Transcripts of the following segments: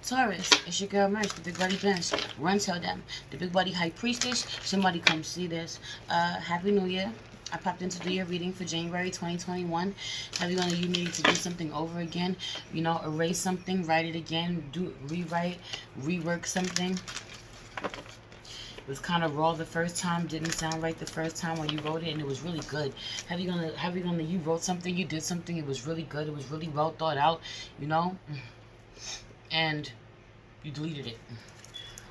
Taurus, it's your girl Merch, the Big Buddy Bench. Run tell them. The Big Buddy High Priestess. Somebody come see this. Happy New Year. I popped into the year reading for January 2021. Have you on you needing to do something over again? You know, erase something, write it again, rewrite, rework something. It was kind of raw the first time, didn't sound right the first time when you wrote it, and it was really good. You wrote something, you did something, it was really good, it was really well thought out, you know, and you deleted it.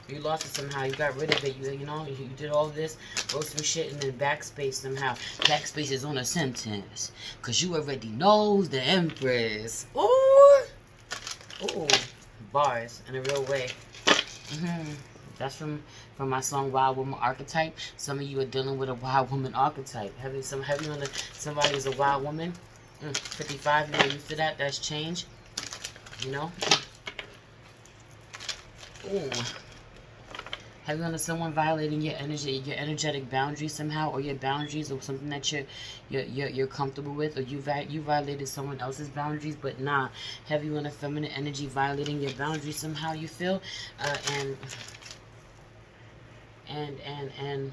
You lost it somehow, you got rid of it, you know, you did all this, wrote some shit, and then backspace somehow. Backspace is on a sentence, because you already knows the Empress. Ooh! Ooh, bars, in a real way. That's from my song Wild Woman Archetype. Some of you are dealing with a wild woman archetype. Somebody is a wild woman. 55, you're used to that. That's change. You know? Ooh. Have you under someone violating your energy, your energetic boundaries somehow, or your boundaries, or something that you're comfortable with, or you violated someone else's boundaries, but nah. Have you on a feminine energy violating your boundaries somehow? You feel, and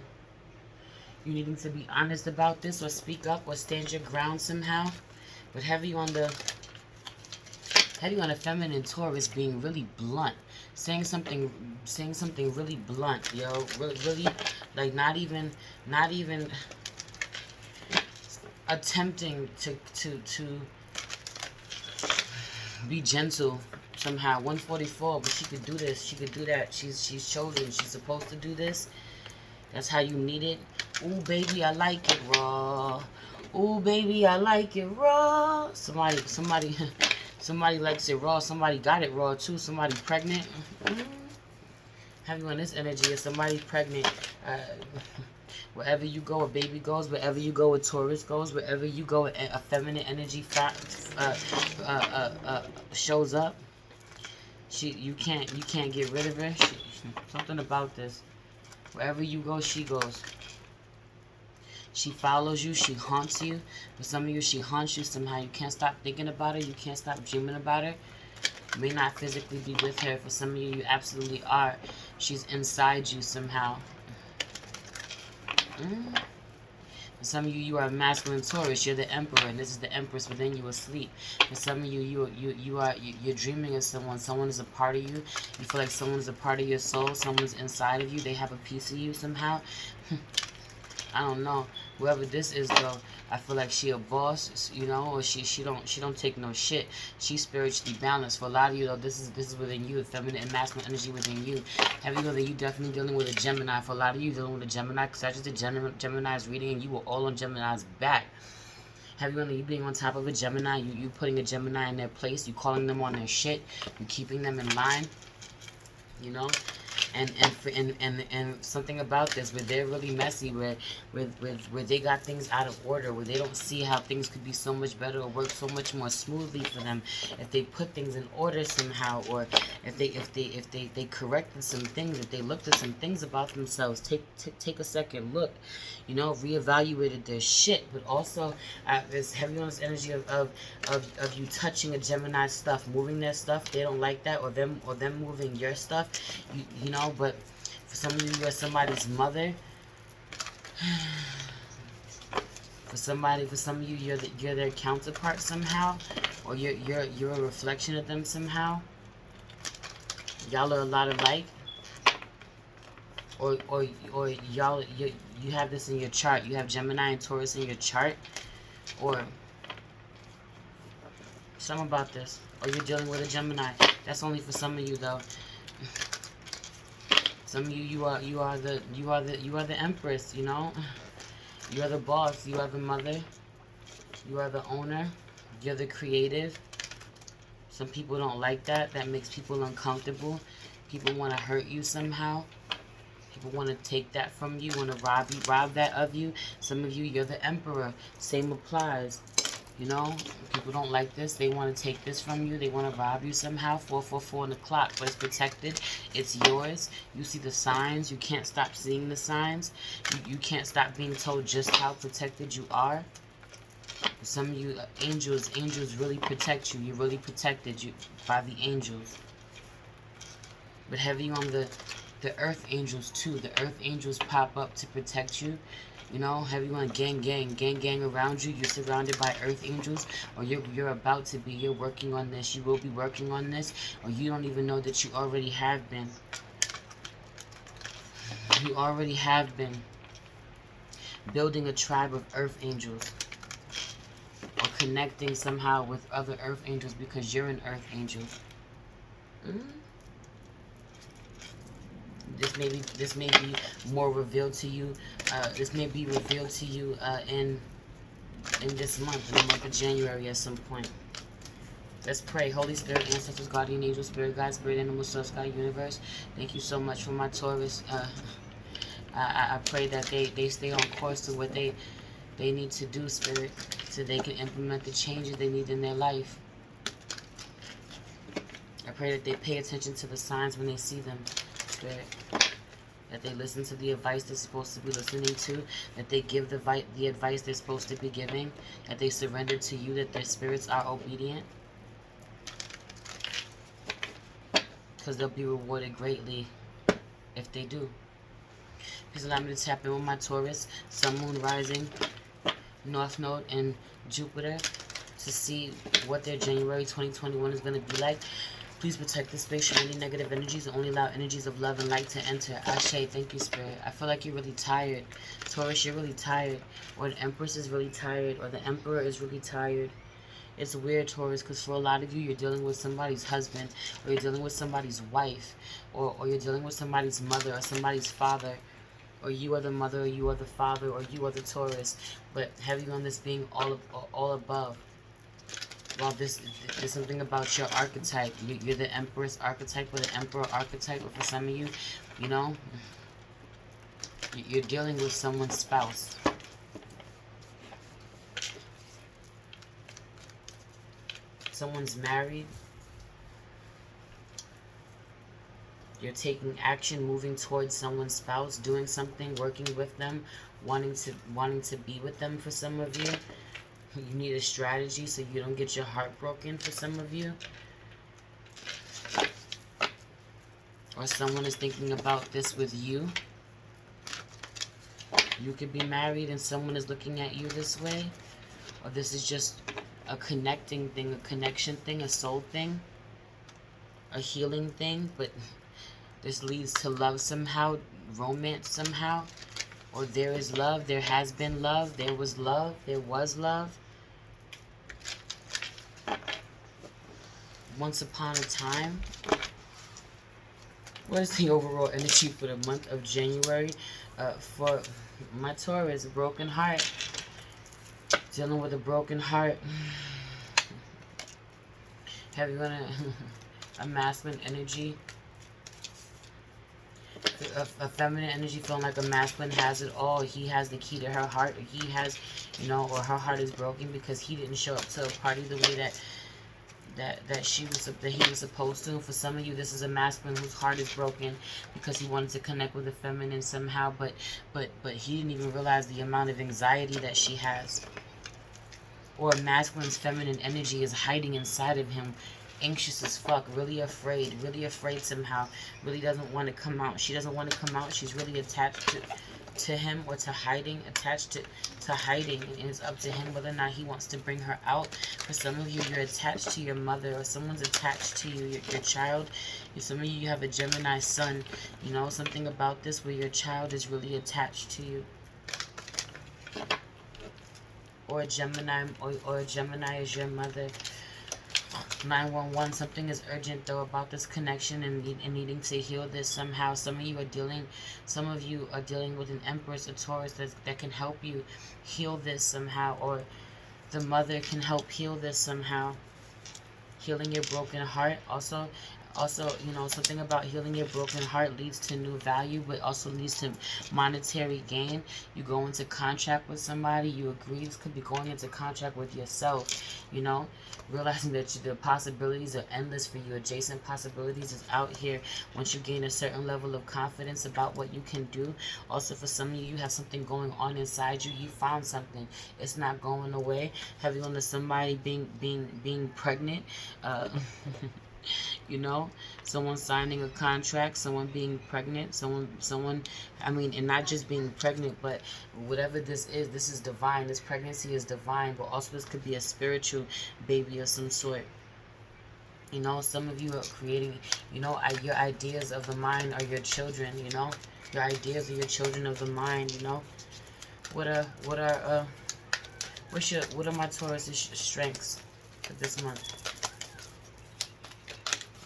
you needing to be honest about this, or speak up, or stand your ground somehow. But have you on a feminine Taurus being really blunt, saying something really blunt, yo, really, like not even attempting to be gentle somehow. 144, but she could do this, she could do that. She's chosen, she's supposed to do this. That's how you need it. Ooh, baby, I like it raw. Ooh, baby, I like it raw. Somebody likes it raw. Somebody got it raw too. Somebody pregnant. Have you on this energy? If somebody's pregnant, wherever you go, a baby goes. Wherever you go, a Taurus goes. Wherever you go, a feminine energy shows up. You can't get rid of her. Something about this. Wherever you go, she goes. She follows you. She haunts you. For some of you, she haunts you somehow. You can't stop thinking about her. You can't stop dreaming about her. You may not physically be with her. For some of you, you absolutely are. She's inside you somehow. For some of you, you are a masculine Taurus. You're the Emperor, and this is the Empress within you asleep. For some of you, you're dreaming of someone. Someone is a part of you. You feel like someone is a part of your soul. Someone's inside of you. They have a piece of you somehow. I don't know. Whoever this is, though, I feel like she a boss, you know, or she don't take no shit. She's spiritually balanced. For a lot of you, though, this is within you, the feminine and masculine energy within you. Have you know that you definitely dealing with a Gemini? For a lot of you, dealing with a Gemini, because that's just a Gemini's reading, and you were all on Gemini's back. Have you know that you being on top of a Gemini, you putting a Gemini in their place, you calling them on their shit, you keeping them in line, you know? And something about this, where they're really messy, where they got things out of order, where they don't see how things could be so much better or work so much more smoothly for them if they put things in order somehow, or if they corrected some things, if they looked at some things about themselves, take a second look, you know, reevaluated their shit. But also there's heavy on this energy of you touching a Gemini stuff, moving their stuff. They don't like that, or them moving your stuff, you know. But for some of you, you're somebody's mother. For some of you, you're their counterpart somehow, or you're a reflection of them somehow. Y'all are a lot alike, or y'all you have this in your chart. You have Gemini and Taurus in your chart, or something about this, or you're dealing with a Gemini. That's only for some of you, though. Some of you, you are the Empress, you know. You are the boss. You are the mother. You are the owner. You're the creative. Some people don't like that. That makes people uncomfortable. People want to hurt you somehow. People want to take that from you. Want to rob that of you. Some of you, you're the Emperor. Same applies. You know, people don't like this. They want to take this from you. They want to rob you somehow. 444 on the clock, but it's protected. It's yours. You see the signs. You can't stop seeing the signs. You can't stop being told just how protected you are. Some of you, angels really protect you. You're really protected by the angels. But heavy on the earth angels too. The earth angels pop up to protect you. You know, heavy on gang around you. You're surrounded by earth angels, or you're about to be. You're working on this. You will be working on this, or you don't even know that you already have been. You already have been building a tribe of earth angels, or connecting somehow with other earth angels because you're an earth angel. This may be more revealed to you. This may be revealed to you in this month, in the month of January at some point. Let's pray. Holy Spirit, ancestors, guardian angels, spirit guides, spirit animals, source, God, universe. Thank you so much for my Taurus. I pray that they stay on course to what they need to do, Spirit, so they can implement the changes they need in their life. I pray that they pay attention to the signs when they see them, Spirit. That they listen to the advice they're supposed to be listening to. That they give the advice they're supposed to be giving. That they surrender to you. That their spirits are obedient. Because they'll be rewarded greatly if they do. Please allow me to tap in with my Taurus, Sun, Moon, Rising, North Node, and Jupiter to see what their January 2021 is going to be like. Please protect this space from any negative energies and only allow energies of love and light to enter. Ashe, thank you, Spirit. I feel like you're really tired. Taurus, you're really tired. Or the Empress is really tired. Or the Emperor is really tired. It's weird, Taurus, because for a lot of you, you're dealing with somebody's husband. Or you're dealing with somebody's wife. Or you're dealing with somebody's mother or somebody's father. Or you are the mother, or you are the father, or you are the Taurus. But heavy on this being all above. Well, there's something about your archetype. You're the Empress archetype or the Emperor archetype. Or for some of you, you know, you're dealing with someone's spouse. Someone's married. You're taking action, moving towards someone's spouse, doing something, working with them, wanting to be with them for some of you. You need a strategy so you don't get your heart broken for some of you. Or someone is thinking about this with you. You could be married and someone is looking at you this way. Or this is just a connecting thing, a connection thing, a soul thing, a healing thing. But this leads to love somehow, romance somehow. Or there is love, there has been love, there was love, there was love. Once upon a time. What is the overall energy for the month of January for my Taurus? A broken heart. Dealing with a broken heart. Having a masculine energy. A feminine energy feeling like a masculine has it all. He has the key to her heart. Or he has, you know, or her heart is broken because he didn't show up to a party the way that he was supposed to. For some of you, this is a masculine whose heart is broken because he wanted to connect with a feminine somehow, but he didn't even realize the amount of anxiety that she has. Or a masculine's feminine energy is hiding inside of him, anxious as fuck, really afraid somehow, really doesn't want to come out. She doesn't want to come out. She's really attached to him, or to hiding, attached to hiding, and it's up to him whether or not he wants to bring her out. For some of you, you're attached to your mother, or someone's attached to you, your child. Some of you have a Gemini sun. You know, something about this where your child is really attached to you. Or a Gemini, or a Gemini is your mother. 911, something is urgent though about this connection and needing to heal this somehow. Some of you are dealing with an Empress, a Taurus that can help you heal this somehow, or the mother can help heal this somehow. Healing your broken heart. Also, you know, something about healing your broken heart leads to new value, but also leads to monetary gain. You go into contract with somebody, you agree. This could be going into contract with yourself, you know, realizing that the possibilities are endless for you. Adjacent possibilities is out here once you gain a certain level of confidence about what you can do. Also, for some of you, you have something going on inside you. You found something. It's not going away. Have you on to somebody being pregnant? You know, someone signing a contract, someone being pregnant, someone, I mean, and not just being pregnant, but whatever this is divine. This pregnancy is divine, but also this could be a spiritual baby of some sort. You know, some of you are creating, you know, your ideas of the mind are your children, you know. Your ideas are your children of the mind, you know. What are, what are my Taurus' strengths for this month?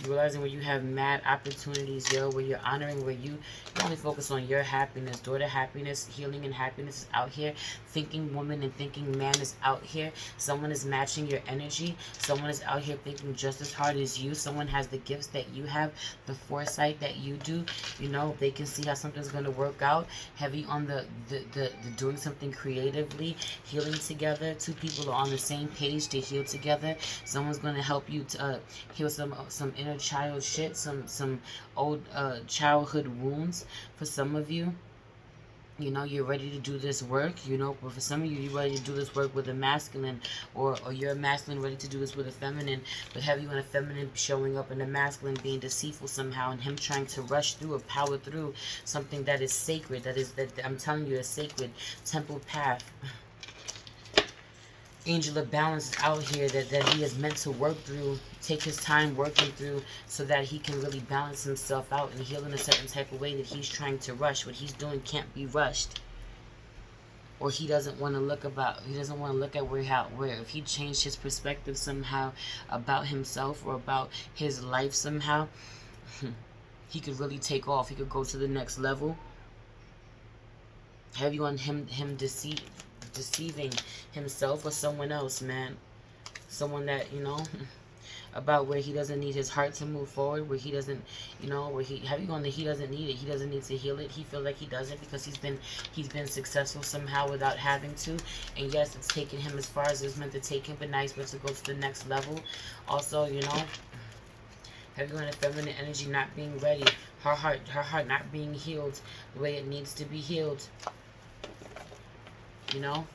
Realizing where you have mad opportunities, yo, where you're honoring, where you only focus on your happiness. Daughter happiness, healing and happiness is out here. Thinking woman and thinking man is out here. Someone is matching your energy. Someone is out here thinking just as hard as you. Someone has the gifts that you have, the foresight that you do. You know, they can see how something's going to work out. Heavy on the doing something creatively, healing together. Two people are on the same page to heal together. Someone's going to help you to heal some inner child shit, some old childhood wounds. For some of you, you know, you're ready to do this work, you know, but for some of you, you're ready to do this work with a masculine, or you're a masculine ready to do this with a feminine, but have you in a feminine showing up in a masculine being deceitful somehow, and him trying to rush through or power through something that is sacred, that I'm telling you, a sacred temple path. Angel of balance is out here that he is meant to work through, take his time working through, so that he can really balance himself out and heal in a certain type of way that he's trying to rush. What he's doing can't be rushed. Or he doesn't want to look at where if he changed his perspective somehow about himself or about his life somehow, he could really take off. He could go to the next level. Have you on him deceiving himself or someone else, man? Someone that, you know, about where he doesn't need his heart to move forward, where he doesn't, you know, where he doesn't need it, he doesn't need to heal it, he feels like he doesn't because he's been successful somehow without having to. And yes, it's taken him as far as it's meant to take him, but now he's meant to go to the next level. Also, you know, have you in a feminine energy not being ready, her heart not being healed the way it needs to be healed, you know.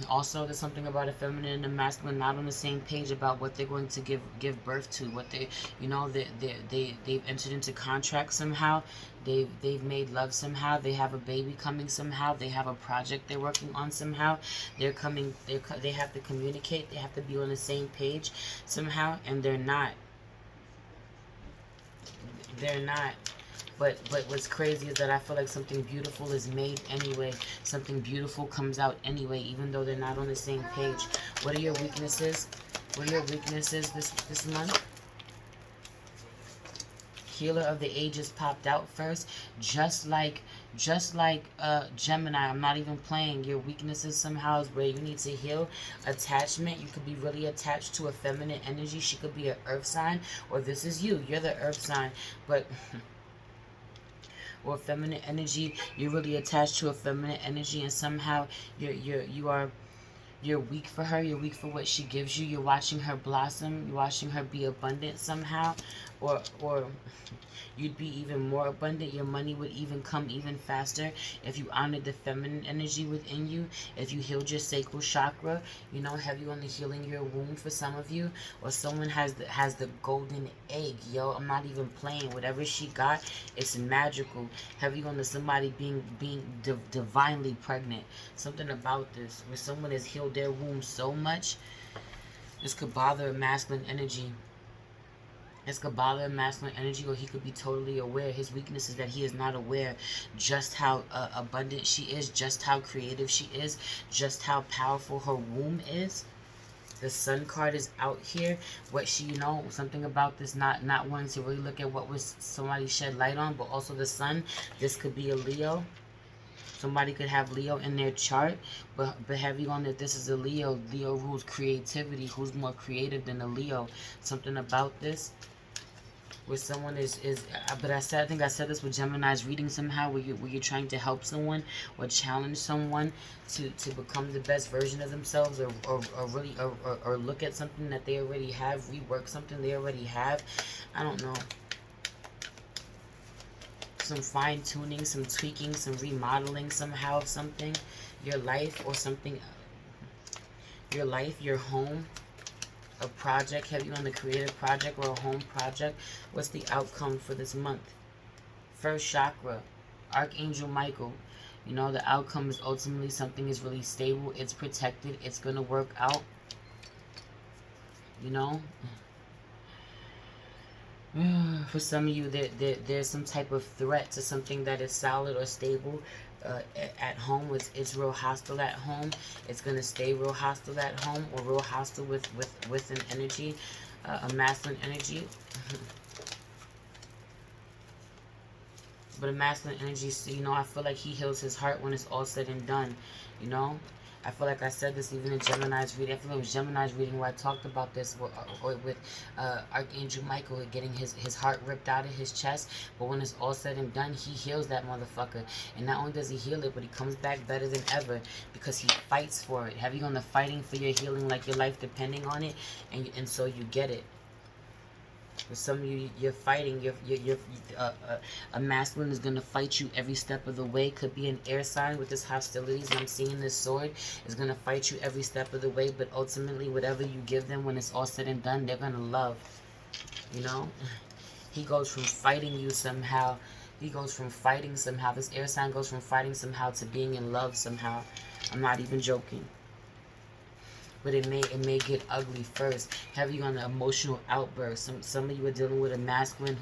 Also, there's something about a feminine and a masculine not on the same page about what they're going to give birth to. What they, you know, they've entered into contract somehow. They've made love somehow. They have a baby coming somehow. They have a project they're working on somehow. They have to communicate. They have to be on the same page somehow, and they're not. They're not. But what's crazy is that I feel like something beautiful is made anyway. Something beautiful comes out anyway, even though they're not on the same page. What are your weaknesses? What are your weaknesses this month? Healer of the Ages popped out first. Just like Gemini, I'm not even playing. Your weaknesses somehow is where you need to heal. Attachment, you could be really attached to a feminine energy. She could be an earth sign, or this is you. You're the earth sign, but or feminine energy, you're really attached to a feminine energy, and somehow you're weak for her. You're weak for what she gives you. You're watching her blossom. You're watching her be abundant somehow, or you'd be even more abundant. Your money would even come even faster if you honored the feminine energy within you. If you healed your sacral chakra, you know, have you only healing your womb for some of you, or someone has the golden egg, yo. I'm not even playing. Whatever she got, it's magical. Have you on the somebody being divinely pregnant? Something about this where someone has healed their womb so much. This could bother a masculine energy. This could bother a masculine energy, or he could be totally aware. His weakness is that he is not aware just how abundant she is, just how creative she is, just how powerful her womb is. The Sun card is out here. What she, you know, something about this not wanting to really look at what was somebody shed light on, but also the Sun. This could be a Leo. Somebody could have Leo in their chart, but heavy on that this is a Leo. Leo rules creativity. Who's more creative than a Leo? Something about this where someone but I think I said this with Gemini's reading somehow, where you're trying to help someone or challenge someone to become the best version of themselves, or look at something that they already have, rework something they already have. I don't know. Some fine tuning, some tweaking, some remodeling somehow of something, your life or something, your life, your home, a project, heavy on the creative project or a home project. What's the outcome for this month? First chakra, Archangel Michael. You know, the outcome is ultimately something is really stable. It's protected. It's going to work out. You know? For some of you, there's some type of threat to something that is solid or stable. At home, it's real hostile at home. It's going to stay real hostile at home, or real hostile with an energy, a masculine energy. But a masculine energy, you know, I feel like he heals his heart when it's all said and done, you know. I feel like I said this even in Gemini's reading. I feel like it was Gemini's reading where I talked about this with Archangel Michael getting his heart ripped out of his chest. But when it's all said and done, he heals that motherfucker. And not only does he heal it, but he comes back better than ever because he fights for it. Have you on the fighting for your healing like your life depending on it? And so you get it. For some of you, you're fighting. A masculine is going to fight you every step of the way. Could be an air sign with this hostilities. And I'm seeing this sword is going to fight you every step of the way. But ultimately, whatever you give them when it's all said and done, they're going to love. You know? He goes from fighting you somehow. He goes from fighting somehow. This air sign goes from fighting somehow to being in love somehow. I'm not even joking. But it may get ugly first. Heavy on the emotional outburst. Some of you are dealing with a masculine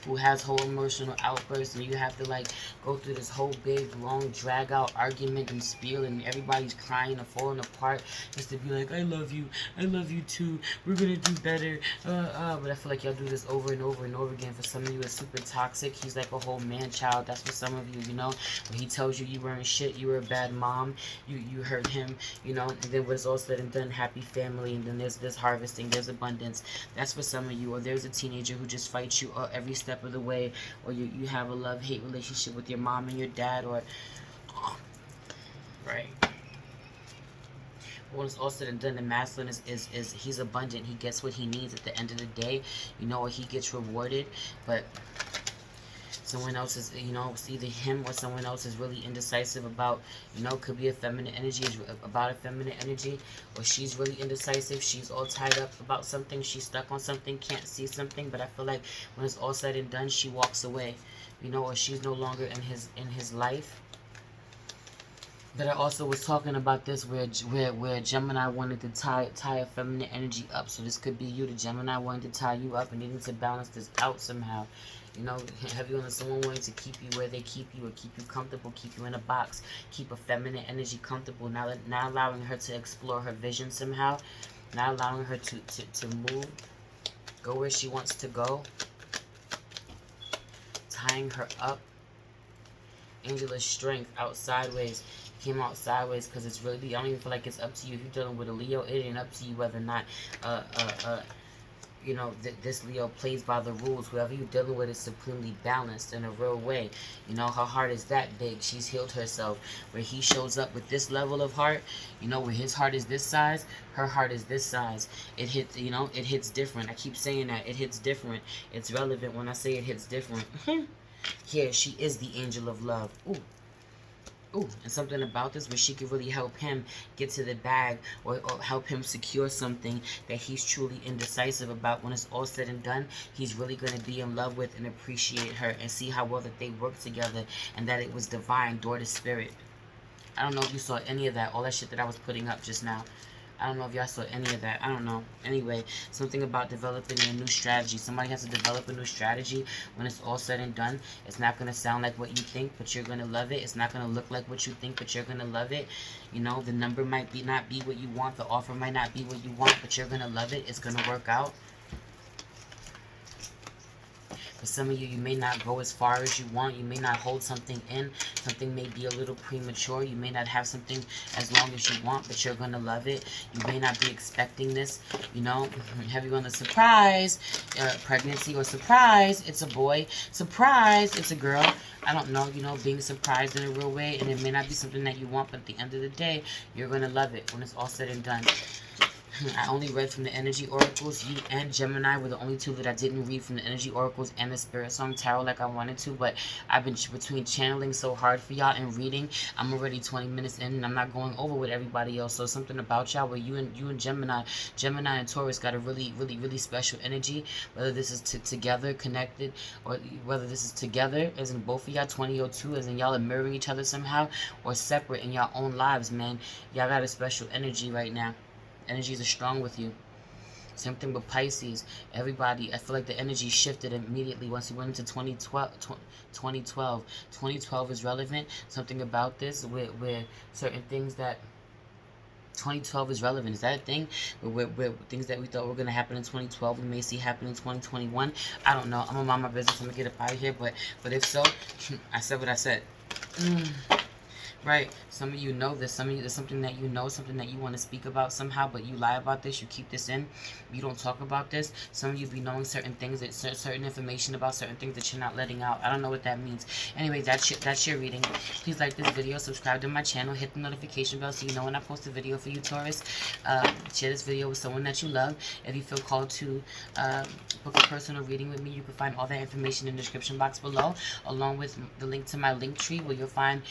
who has whole emotional outbursts, and you have to like go through this whole big long drag out argument and spiel, and everybody's crying or falling apart just to be like, I love you too, we're gonna do better. But I feel like y'all do this over and over and over again. For some of you, it's super toxic. He's like a whole man child. That's for some of you, you know. When he tells you you weren't shit, you were a bad mom, you hurt him, you know. And then when it's all said and done, happy family, and then there's harvesting, there's abundance. That's for some of you. Or there's a teenager who just fights you every step of the way, or you have a love-hate relationship with your mom and your dad, or right. When it's all said and done, the masculine is he's abundant. He gets what he needs at the end of the day, you know, or he gets rewarded. But someone else is, you know, it's either him or someone else is really indecisive about, you know, could be a feminine energy, about a feminine energy, or she's really indecisive. She's all tied up about something. She's stuck on something, can't see something. But I feel like when it's all said and done, she walks away, you know, or she's no longer in his life. But I also was talking about this where Gemini wanted to tie a feminine energy up. So this could be you. The Gemini wanted to tie you up and needing to balance this out somehow. You know, have you on someone wanting to keep you where they keep you, or keep you comfortable, keep you in a box, keep a feminine energy comfortable, not allowing her to explore her vision somehow, not allowing her to move, go where she wants to go, tying her up. Angel of Strength out sideways. Came out sideways because it's really, I don't even feel like it's up to you. If you're dealing with a Leo, it ain't up to you whether or not you know, this Leo plays by the rules. Whoever you're dealing with is supremely balanced in a real way. You know, her heart is that big. She's healed herself. Where he shows up with this level of heart, you know, where his heart is this size, her heart is this size. It hits, you know, it hits different. I keep saying that. It hits different. It's relevant when I say it hits different. Yeah, she is the angel of love. Ooh. Ooh, and something about this where she could really help him get to the bag, or help him secure something that he's truly indecisive about. When it's all said and done, he's really going to be in love with and appreciate her and see how well that they work together, and that it was divine, door to spirit. I don't know if you saw any of that, all that shit that I was putting up just now. I don't know if y'all saw any of that. I don't know. Anyway, something about developing a new strategy. Somebody has to develop a new strategy. When it's all said and done, it's not going to sound like what you think, but you're going to love it. It's not going to look like what you think, but you're going to love it. You know, the number might not be what you want. The offer might not be what you want, but you're going to love it. It's going to work out. For some of you, you may not go as far as you want. You may not hold something in. Something may be a little premature. You may not have something as long as you want, but you're going to love it. You may not be expecting this, you know. Heavy on the surprise, pregnancy, or surprise, it's a boy. Surprise, it's a girl. I don't know, you know, being surprised in a real way. And it may not be something that you want, but at the end of the day, you're going to love it when it's all said and done. I only read from the energy oracles. You and Gemini were the only two that I didn't read from the energy oracles and the spirit song tarot like I wanted to, but I've been between channeling so hard for y'all and reading. I'm already 20 minutes in and I'm not going over with everybody else. So something about y'all where you and Gemini and Taurus got a really special energy, whether this is together, connected, or whether this is together as in both of y'all, 2002, as in y'all are mirroring each other somehow, or separate in y'all own lives, man. Y'all got a special energy right now. Energies are strong with you. Same thing with Pisces. Everybody, I feel like the energy shifted immediately once we went into 2012. 2012 is relevant. Something about this where certain things that 2012 is relevant. Is that a thing? Where things that we thought were going to happen in 2012, we may see happen in 2021. I don't know. I'm going to mind my business. I'm going to get up out of here. But if so, I said what I said. Right, some of you know this, some of you, there's something that you know, something that you want to speak about somehow, but you lie about this, you keep this in, you don't talk about this. Some of you be knowing certain things, that certain information about certain things that you're not letting out. I don't know what that means. Anyway, that's your reading. Please like this video, subscribe to my channel, hit the notification bell so you know when I post a video for you, Taurus. Share this video with someone that you love. If you feel called to book a personal reading with me, you can find all that information in the description box below, along with the link to my link tree where you'll find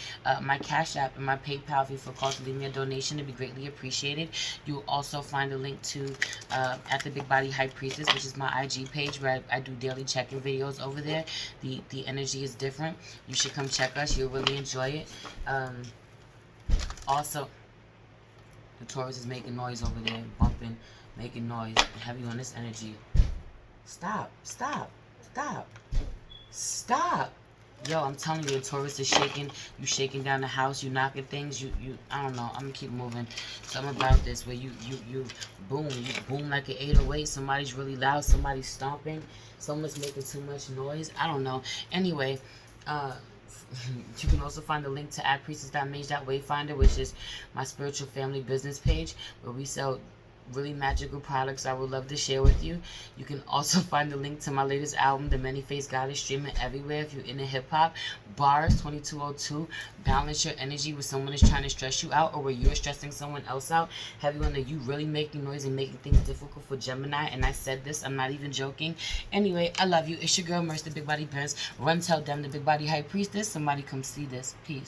my Cash App and my PayPal. If you feel called to leave me a donation, it'd be greatly appreciated. You'll also find a link to at the Big Body High Priestess, which is my IG page where I do daily check-in videos over there. The energy is different. You should come check us. You'll really enjoy it. Also, the Taurus is making noise over there, bumping, making noise. Heavy on this energy. Stop. Yo, I'm telling you, the Taurus is shaking. You shaking down the house. You knocking things. I don't know. I'm gonna keep moving. Something about this where you boom. You boom like an 808. Somebody's really loud. Somebody's stomping. Someone's making too much noise. I don't know. Anyway, you can also find the link to @priestess.mage.wayfinder, which is my spiritual family business page where we sell really magical products I would love to share with you. You can also find the link to my latest album, The Many-Faced Goddess, streaming everywhere if you're into hip-hop. Bars 2202. Balance your energy when someone is trying to stress you out or where you're stressing someone else out. Have you under you really making noise and making things difficult for Gemini? And I said this, I'm not even joking. Anyway, I love you. It's your girl, Merce, the Big Body Parents. Run tell them, the Big Body High Priestess. Somebody come see this. Peace.